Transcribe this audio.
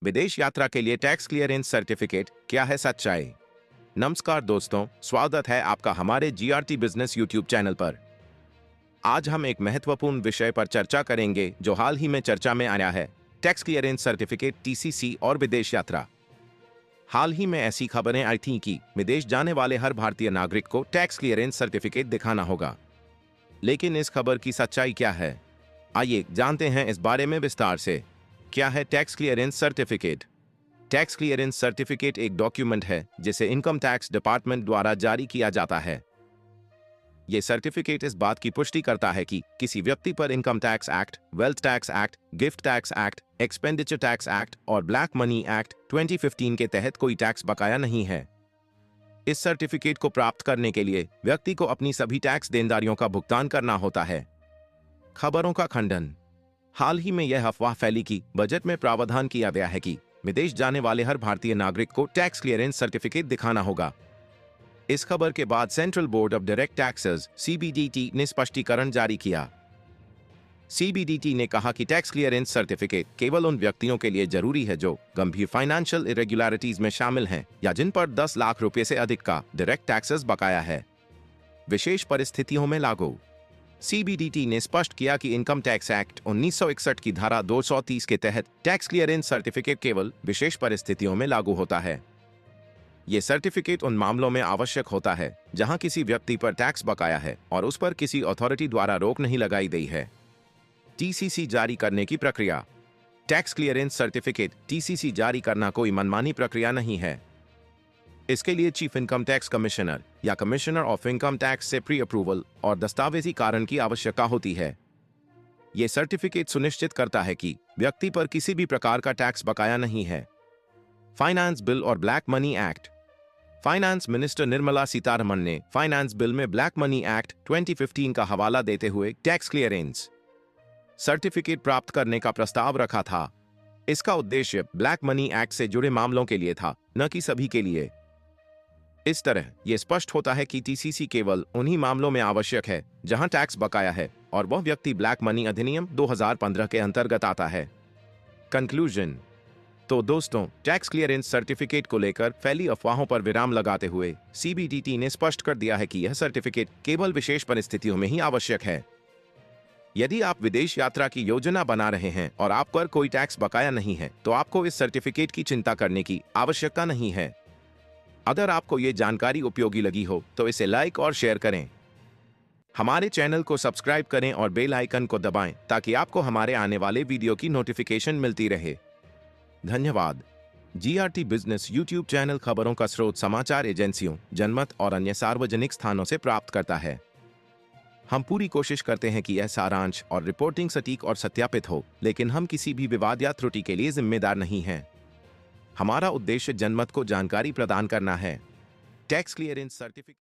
विदेश यात्रा के लिए टैक्स क्लियरेंस सर्टिफिकेट क्या है सच्चाई। नमस्कार दोस्तों, स्वागत है आपका हमारे जीआरटी बिजनेस यूट्यूब चैनल पर। आज हम एक महत्वपूर्ण विषय पर चर्चा करेंगे जो हाल ही में चर्चा में आया है, टैक्स क्लियरेंस सर्टिफिकेट टीसीसी और विदेश यात्रा। हाल ही में ऐसी खबरें आई थीं कि विदेश जाने वाले हर भारतीय नागरिक को टैक्स क्लियरेंस सर्टिफिकेट दिखाना होगा। लेकिन इस खबर की सच्चाई क्या है, आइए जानते हैं इस बारे में विस्तार से। क्या है tax clearance certificate? Tax clearance certificate एक डॉक्यूमेंट है जिसे इनकम टैक्स डिपार्टमेंट द्वारा जारी किया जाता है। यह सर्टिफिकेट इस बात की पुष्टि करता है कि किसी व्यक्ति पर income tax act, wealth tax act, gift tax act, expenditure tax act और ब्लैक मनी एक्ट 2015 के तहत कोई टैक्स बकाया नहीं है। इस सर्टिफिकेट को प्राप्त करने के लिए व्यक्ति को अपनी सभी टैक्स देनदारियों का भुगतान करना होता है। खबरों का खंडन। हाल ही में यह अफवाह फैली कि बजट में प्रावधान किया गया है कि विदेश जाने वाले हर भारतीय नागरिक को टैक्स क्लियरेंस सर्टिफिकेट दिखाना होगा। इस खबर के बाद central board of direct taxes (CBDT) ने स्पष्टीकरण जारी किया। सीबीडीटी ने कहा कि टैक्स क्लियरेंस सर्टिफिकेट केवल उन व्यक्तियों के लिए जरूरी है जो गंभीर फाइनेंशियल इरेगुलरिटीज में शामिल हैं या जिन पर 10 लाख रुपए से अधिक का डायरेक्ट टैक्सेस बकाया है। विशेष परिस्थितियों में लागू। सीबीडीटी ने स्पष्ट किया कि इनकम टैक्स एक्ट 1961 की धारा 230 के तहत टैक्स क्लियरेंस सर्टिफिकेट केवल विशेष परिस्थितियों में लागू होता है। यह सर्टिफिकेट उन मामलों में आवश्यक होता है जहां किसी व्यक्ति पर टैक्स बकाया है और उस पर किसी अथॉरिटी द्वारा रोक नहीं लगाई गई है। टीसीसी जारी करने की प्रक्रिया। टैक्स क्लियरेंस सर्टिफिकेट टीसीसी जारी करना कोई मनमानी प्रक्रिया नहीं है। इसके लिए चीफ इनकम टैक्स कमिश्नर या कमिश्नर ऑफ इनकम टैक्स से प्री अप्रूवल और दस्तावेजी कारण की आवश्यकता होती है। यह सर्टिफिकेट सुनिश्चित करता है कि व्यक्ति पर किसी भी प्रकार का टैक्स बकाया नहीं है। फाइनेंस बिल और black money act. Finance minister Nirmala Sitharaman ने फाइनेंस बिल में ब्लैक मनी एक्ट 2015 का हवाला देते हुए टैक्स क्लियरेंस सर्टिफिकेट प्राप्त करने का प्रस्ताव रखा था। इसका उद्देश्य ब्लैक मनी एक्ट से जुड़े मामलों के लिए था, न कि सभी के लिए। इस तरह यह स्पष्ट होता है कि टीसीसी केवल उन्हीं मामलों में आवश्यक है जहां टैक्स बकाया है और वह व्यक्ति ब्लैक मनी अधिनियम 2015 के अंतर्गत आता है। कंक्लूजन। तो दोस्तों, टैक्स क्लियरेंस सर्टिफिकेट को लेकर फैली अफवाहों पर विराम लगाते हुए सीबीडीटी ने स्पष्ट कर दिया है कि यह सर्टिफिकेट केवल विशेष परिस्थितियों में ही आवश्यक है। यदि आप विदेश यात्रा की योजना बना रहे हैं और आप पर कोई टैक्स बकाया नहीं है, तो आपको इस सर्टिफिकेट की चिंता करने की आवश्यकता नहीं है। अगर आपको ये जानकारी उपयोगी लगी हो तो इसे लाइक और शेयर करें। हमारे चैनल को सब्सक्राइब करें और बेल आइकन को दबाएं ताकि आपको हमारे आने वाले वीडियो की नोटिफिकेशन मिलती रहे। धन्यवाद। जीआरटी बिजनेस यूट्यूब चैनल खबरों का स्रोत समाचार एजेंसियों, जनमत और अन्य सार्वजनिक स्थानों से प्राप्त करता है। हम पूरी कोशिश करते हैं कि यह सारांश और रिपोर्टिंग सटीक और सत्यापित हो, लेकिन हम किसी भी विवाद या त्रुटि के लिए जिम्मेदार नहीं हैं। हमारा उद्देश्य जनमत को जानकारी प्रदान करना है। Tax clearance certificate